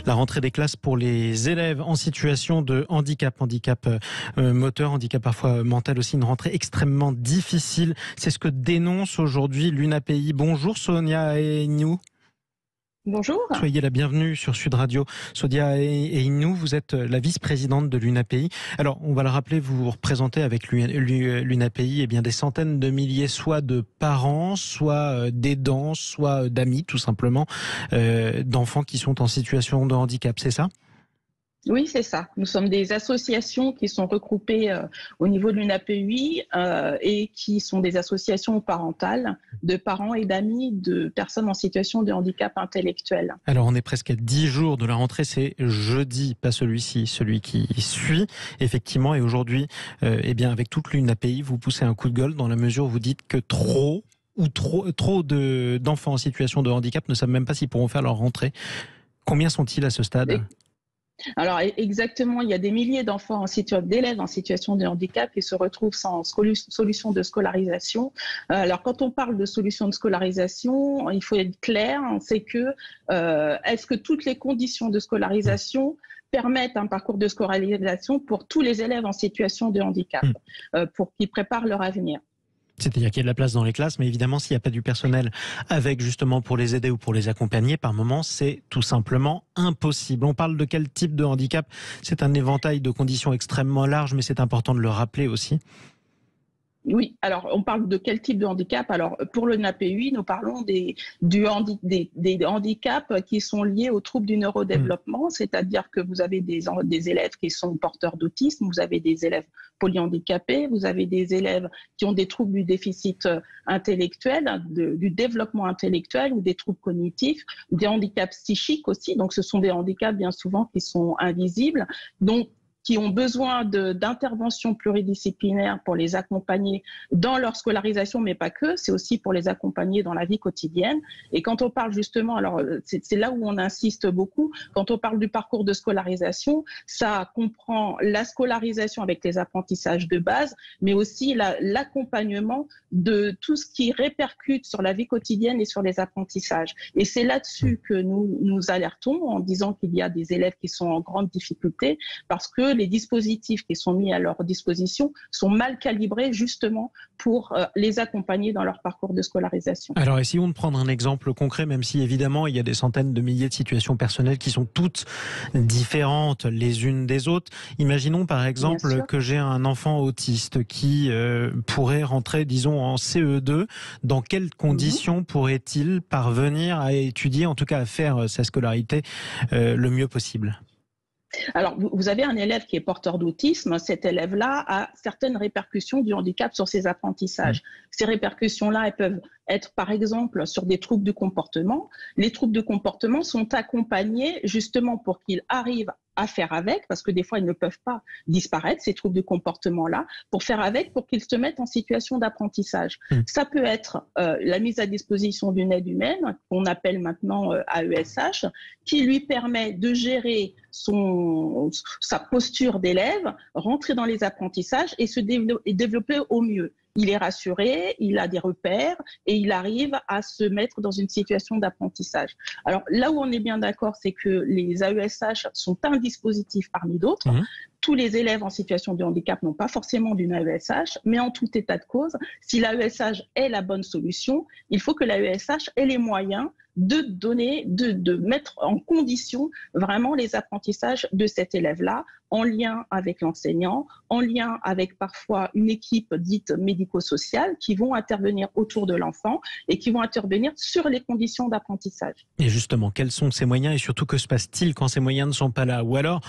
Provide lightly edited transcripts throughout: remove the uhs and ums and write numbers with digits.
La rentrée des classes pour les élèves en situation de handicap, moteur, handicap parfois mental aussi, une rentrée extrêmement difficile. C'est ce que dénonce aujourd'hui l'UNAPI. Bonjour Sonia Einou. Bonjour. Soyez la bienvenue sur Sud Radio. Sonia Einou, vous êtes la vice-présidente de l'UNAPI. Alors, on va le rappeler, vous représentez avec l'UNAPI des centaines de milliers, soit de parents, soit d'aidants, soit d'amis, tout simplement, d'enfants qui sont en situation de handicap, c'est ça ? Oui, c'est ça. Nous sommes des associations qui sont regroupées au niveau de l'UNAPI et qui sont des associations parentales de parents et d'amis de personnes en situation de handicap intellectuel. Alors, on est presque à 10 jours de la rentrée, c'est jeudi, pas celui-ci, celui qui suit, effectivement. Et aujourd'hui, avec toute l'UNAPI, vous poussez un coup de gueule dans la mesure où vous dites que trop d'enfants en situation de handicap ne savent même pas s'ils pourront faire leur rentrée. Combien sont-ils à ce stade ? Alors exactement, il y a des milliers d'élèves en situation de handicap qui se retrouvent sans solution de scolarisation. Alors quand on parle de solution de scolarisation, il faut être clair, c'est que est-ce que toutes les conditions de scolarisation permettent un parcours de scolarisation pour tous les élèves en situation de handicap, pour qu'ils préparent leur avenir ? C'est-à-dire qu'il y a de la place dans les classes, mais évidemment, s'il n'y a pas du personnel avec justement pour les aider ou pour les accompagner, par moment, c'est tout simplement impossible. On parle de quel type de handicap ? C'est un éventail de conditions extrêmement large, mais c'est important de le rappeler aussi. Oui, alors on parle de quel type de handicap ? Alors pour le NAPUI, nous parlons des handicaps qui sont liés aux troubles du neurodéveloppement, c'est-à-dire que vous avez des élèves qui sont porteurs d'autisme, vous avez des élèves polyhandicapés, vous avez des élèves qui ont des troubles du déficit intellectuel, du développement intellectuel ou des troubles cognitifs, des handicaps psychiques aussi, donc ce sont des handicaps bien souvent qui sont invisibles, donc qui ont besoin d'interventions pluridisciplinaires pour les accompagner dans leur scolarisation, mais pas que, c'est aussi pour les accompagner dans la vie quotidienne. Et quand on parle justement, alors c'est là où on insiste beaucoup, quand on parle du parcours de scolarisation, ça comprend la scolarisation avec les apprentissages de base, mais aussi l'accompagnement de tout ce qui répercute sur la vie quotidienne et sur les apprentissages. Et c'est là-dessus que nous alertons en disant qu'il y a des élèves qui sont en grande difficulté parce que les dispositifs qui sont mis à leur disposition sont mal calibrés justement pour les accompagner dans leur parcours de scolarisation. Alors essayons de prendre un exemple concret, même si évidemment il y a des centaines de milliers de situations personnelles qui sont toutes différentes les unes des autres. Imaginons par exemple que j'ai un enfant autiste qui pourrait rentrer, disons, en CE2. Dans quelles conditions pourrait-il parvenir à étudier, en tout cas à faire sa scolarité le mieux possible ? Alors, vous avez un élève qui est porteur d'autisme. Cet élève-là a certaines répercussions du handicap sur ses apprentissages. Ces répercussions-là, elles peuvent être, par exemple, sur des troubles du comportement. Les troubles de comportement sont accompagnés justement pour qu'ils arrivent à faire avec, parce que des fois, ils ne peuvent pas disparaître, ces troubles de comportement-là, pour faire avec, pour qu'ils se mettent en situation d'apprentissage. Ça peut être la mise à disposition d'une aide humaine, qu'on appelle maintenant AESH, qui lui permet de gérer sa posture d'élève, rentrer dans les apprentissages et se développer au mieux. Il est rassuré, il a des repères et il arrive à se mettre dans une situation d'apprentissage. Alors là où on est bien d'accord, c'est que les AESH sont un dispositif parmi d'autres. Tous les élèves en situation de handicap n'ont pas forcément d'une AESH, mais en tout état de cause, si l'AESH est la bonne solution, il faut que l'AESH ait les moyens de mettre en condition vraiment les apprentissages de cet élève-là, en lien avec l'enseignant, en lien avec parfois une équipe dite médico-sociale qui vont intervenir autour de l'enfant et qui vont intervenir sur les conditions d'apprentissage. Et justement, quels sont ces moyens et surtout que se passe-t-il quand ces moyens ne sont pas là ? Ou alors,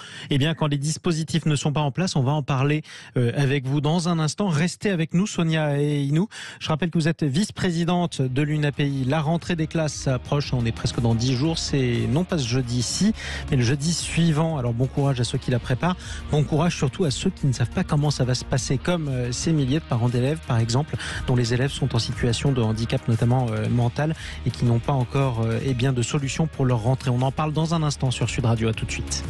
quand les dispositifs ne sont pas en place, on va en parler avec vous dans un instant. Restez avec nous, Sonia Einou. Je rappelle que vous êtes vice-présidente de l'UNAPI. La rentrée des classes approche, on est presque dans 10 jours. C'est non pas ce jeudi-ci, mais le jeudi suivant. Alors bon courage à ceux qui la préparent. Bon courage surtout à ceux qui ne savent pas comment ça va se passer, comme ces milliers de parents d'élèves, par exemple, dont les élèves sont en situation de handicap, notamment mental, et qui n'ont pas encore de solution pour leur rentrée. On en parle dans un instant sur Sud Radio. À tout de suite.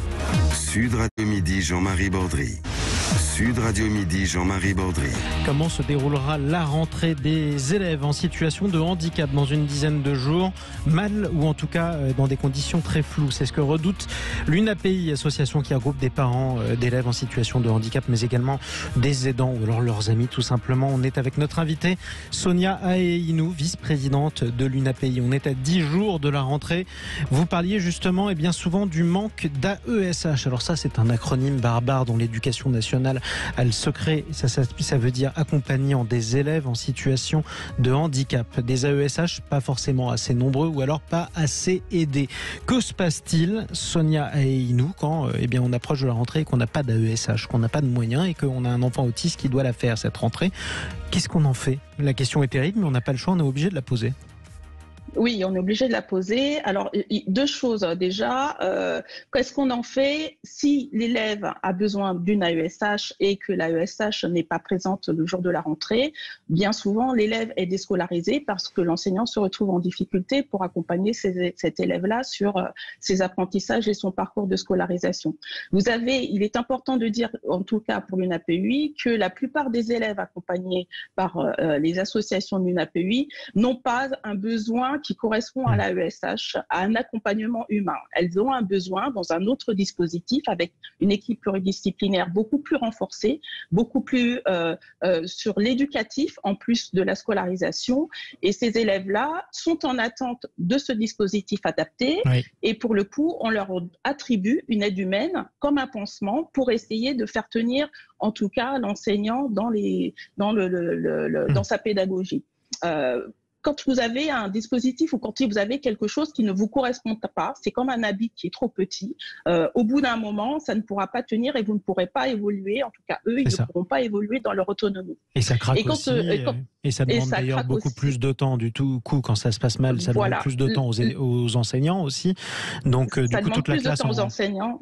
Sud Radio Midi, Jean-Marie Bordry. Sud Radio Midi, Jean-Marie Baudry. Comment se déroulera la rentrée des élèves en situation de handicap dans une dizaine de jours? Mal, ou en tout cas dans des conditions très floues. C'est ce que redoute l'UNAPI, association qui regroupe des parents d'élèves en situation de handicap, mais également des aidants ou alors leurs amis tout simplement. On est avec notre invitée Sonia Aeinou, vice-présidente de l'UNAPI. On est à 10 jours de la rentrée. Vous parliez justement et bien souvent du manque d'AESH. Alors ça, c'est un acronyme barbare dont l'éducation nationale a le secret. Ça veut dire accompagnant des élèves en situation de handicap. Des AESH pas forcément assez nombreux ou alors pas assez aidés. Que se passe-t-il, Sonia Aeinou, quand on approche de la rentrée et qu'on n'a pas d'AESH, qu'on n'a pas de moyens et qu'on a un enfant autiste qui doit la faire cette rentrée? Qu'est-ce qu'on en fait? La question est terrible, mais on n'a pas le choix, on est obligé de la poser. Oui, on est obligé de la poser. Alors, deux choses. Déjà, qu'est-ce qu'on en fait si l'élève a besoin d'une AESH et que l'AESH n'est pas présente le jour de la rentrée? Bien souvent, l'élève est déscolarisé parce que l'enseignant se retrouve en difficulté pour accompagner cet élève-là sur ses apprentissages et son parcours de scolarisation. Il est important de dire, en tout cas pour l'UNAPEI, que la plupart des élèves accompagnés par les associations de l'UNAPEI n'ont pas un besoin qui correspond à l'AESH, à un accompagnement humain. Elles ont un besoin dans un autre dispositif avec une équipe pluridisciplinaire beaucoup plus renforcée, beaucoup plus sur l'éducatif en plus de la scolarisation. Et ces élèves-là sont en attente de ce dispositif adapté. Oui. Et pour le coup, on leur attribue une aide humaine comme un pansement pour essayer de faire tenir en tout cas l'enseignant dans sa pédagogie. Quand vous avez un dispositif ou quand vous avez quelque chose qui ne vous correspond pas, c'est comme un habit qui est trop petit. Au bout d'un moment, ça ne pourra pas tenir et vous ne pourrez pas évoluer. En tout cas, eux, ils ne pourront pas évoluer dans leur autonomie. Et ça craque aussi. Et ça demande d'ailleurs beaucoup plus de temps du tout coup quand ça se passe mal. Ça demande plus de temps aux enseignants aussi. Donc, du coup, toute la classe. Ça demande plus de temps aux enseignants.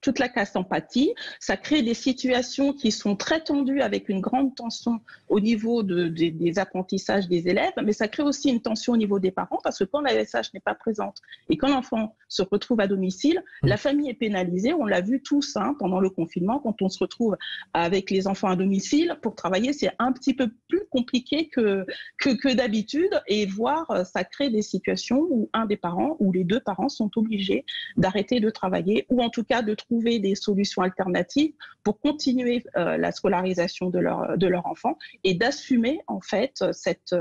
Toute la classe empathie, ça crée des situations qui sont très tendues avec une grande tension au niveau des apprentissages des élèves, mais ça crée aussi une tension au niveau des parents parce que quand l'AESH n'est pas présente et quand l'enfant se retrouve à domicile, la famille est pénalisée. On l'a vu tous pendant le confinement, quand on se retrouve avec les enfants à domicile, pour travailler, c'est un petit peu plus compliqué que d'habitude et voire ça crée des situations où un des parents ou les deux parents sont obligés d'arrêter de travailler ou en tout cas de trouver des solutions alternatives pour continuer la scolarisation de leur enfant et d'assumer en fait cette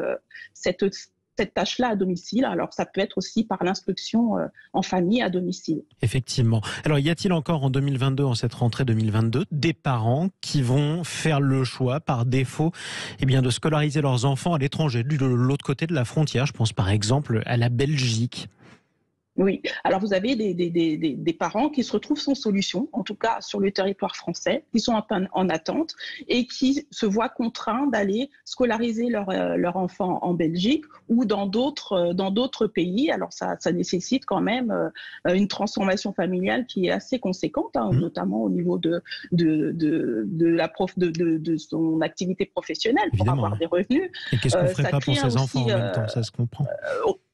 tâche-là à domicile. Alors, ça peut être aussi par l'instruction en famille à domicile. Effectivement. Alors, y a-t-il encore en 2022, en cette rentrée 2022, des parents qui vont faire le choix par défaut de scolariser leurs enfants à l'étranger, de l'autre côté de la frontière? Je pense par exemple à la Belgique. Oui, alors vous avez des parents qui se retrouvent sans solution, en tout cas sur le territoire français, qui sont en attente et qui se voient contraints d'aller scolariser leur enfant en Belgique ou dans d'autres pays. Alors ça nécessite quand même une transformation familiale qui est assez conséquente, notamment au niveau de son activité professionnelle. Évidemment, pour avoir des revenus. Et qu'est-ce qu'on ne ferait pas pour ses enfants en même temps, ça se comprend.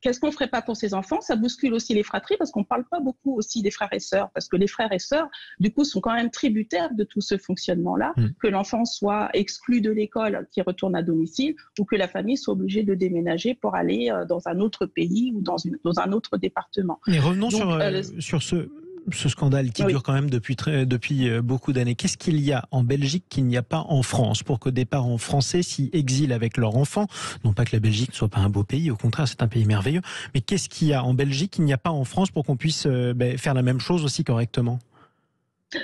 Qu'est-ce qu'on ne ferait pas pour ses enfants? Ça bouscule aussi les fratries parce qu'on ne parle pas beaucoup aussi des frères et sœurs parce que les frères et sœurs, du coup, sont quand même tributaires de tout ce fonctionnement-là, que l'enfant soit exclu de l'école, qui retourne à domicile ou que la famille soit obligée de déménager pour aller dans un autre pays ou dans un autre département. Mais revenons sur ce scandale qui dure quand même depuis beaucoup d'années. Qu'est-ce qu'il y a en Belgique qu'il n'y a pas en France pour que des parents français s'y exilent avec leurs enfants? Non pas que la Belgique ne soit pas un beau pays, au contraire, c'est un pays merveilleux. Mais qu'est-ce qu'il y a en Belgique qu'il n'y a pas en France pour qu'on puisse faire la même chose aussi correctement?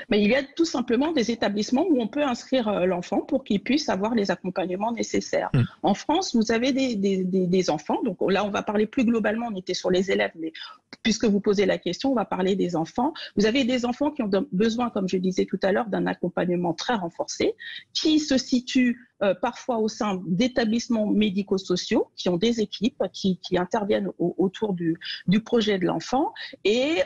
Mais il y a tout simplement des établissements où on peut inscrire l'enfant pour qu'il puisse avoir les accompagnements nécessaires. En France, vous avez des enfants. Donc là, on va parler plus globalement. On était sur les élèves, mais puisque vous posez la question, on va parler des enfants. Vous avez des enfants qui ont besoin, comme je disais tout à l'heure, d'un accompagnement très renforcé, qui se situent parfois au sein d'établissements médico-sociaux qui ont des équipes qui interviennent autour du projet de l'enfant et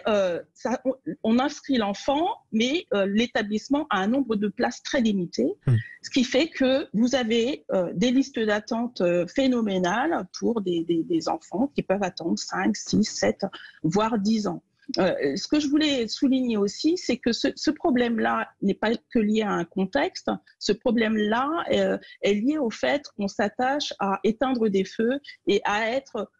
on inscrit l'enfant mais l'établissement a un nombre de places très limité, ce qui fait que vous avez des listes d'attente phénoménales pour des enfants qui peuvent attendre 5, 6, 7 voire 10 ans. Ce que je voulais souligner aussi, c'est que ce problème-là n'est pas que lié à un contexte. Ce problème-là est lié au fait qu'on s'attache à éteindre des feux et à être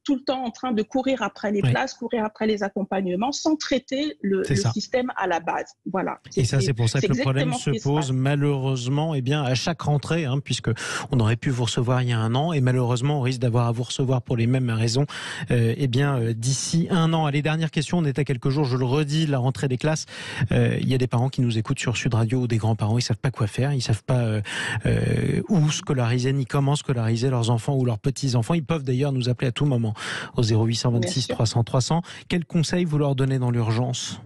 tout le temps en train de courir après les places, courir après les accompagnements, sans traiter le système à la base. Voilà. Et ça, c'est pour ça que le problème se pose malheureusement à chaque rentrée, puisque on aurait pu vous recevoir il y a un an, et malheureusement, on risque d'avoir à vous recevoir pour les mêmes raisons d'ici un an. Allez, dernière question, on est à quelques jours, je le redis, de la rentrée des classes. Il y a des parents qui nous écoutent sur Sud Radio, ou des grands-parents, ils savent pas quoi faire, ils savent pas où scolariser, ni comment scolariser leurs enfants ou leurs petits-enfants. Ils peuvent d'ailleurs nous appeler à tout moment au 0826 300 300. Quels conseils vous leur donnez dans l'urgence ?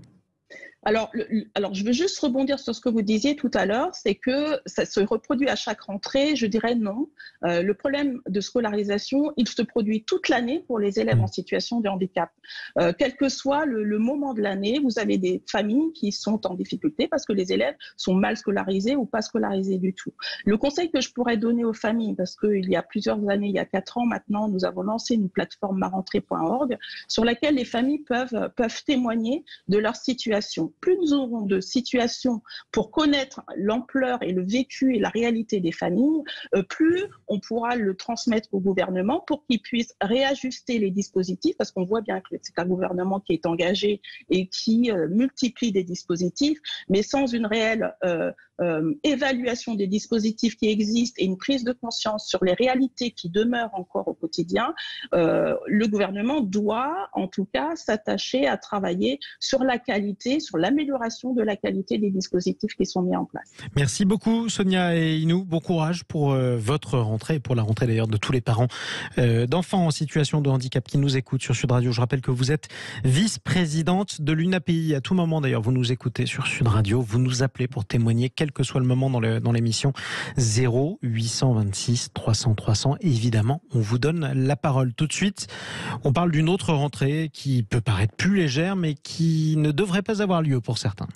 Alors, je veux juste rebondir sur ce que vous disiez tout à l'heure, c'est que ça se reproduit à chaque rentrée. Je dirais non. Le problème de scolarisation, il se produit toute l'année pour les élèves en situation de handicap. Quel que soit le moment de l'année, vous avez des familles qui sont en difficulté parce que les élèves sont mal scolarisés ou pas scolarisés du tout. Le conseil que je pourrais donner aux familles, parce qu'il y a plusieurs années, il y a 4 ans maintenant, nous avons lancé une plateforme marentrée.org sur laquelle les familles peuvent témoigner de leur situation. Plus nous aurons de situations pour connaître l'ampleur et le vécu et la réalité des familles, plus on pourra le transmettre au gouvernement pour qu'il puisse réajuster les dispositifs, parce qu'on voit bien que c'est un gouvernement qui est engagé et qui multiplie des dispositifs, mais sans une réelle évaluation des dispositifs qui existent et une prise de conscience sur les réalités qui demeurent encore au quotidien, le gouvernement doit en tout cas s'attacher à travailler sur la qualité, sur l'amélioration de la qualité des dispositifs qui sont mis en place. Merci beaucoup Sonia et Inou, bon courage pour votre rentrée et pour la rentrée d'ailleurs de tous les parents d'enfants en situation de handicap qui nous écoutent sur Sud Radio. Je rappelle que vous êtes vice-présidente de l'UNAPI. À tout moment d'ailleurs, vous nous écoutez sur Sud Radio, vous nous appelez pour témoigner quel que soit le moment dans l'émission. 0826 300 300. Évidemment, on vous donne la parole tout de suite. On parle d'une autre rentrée qui peut paraître plus légère mais qui ne devrait pas avoir lieu pour certains.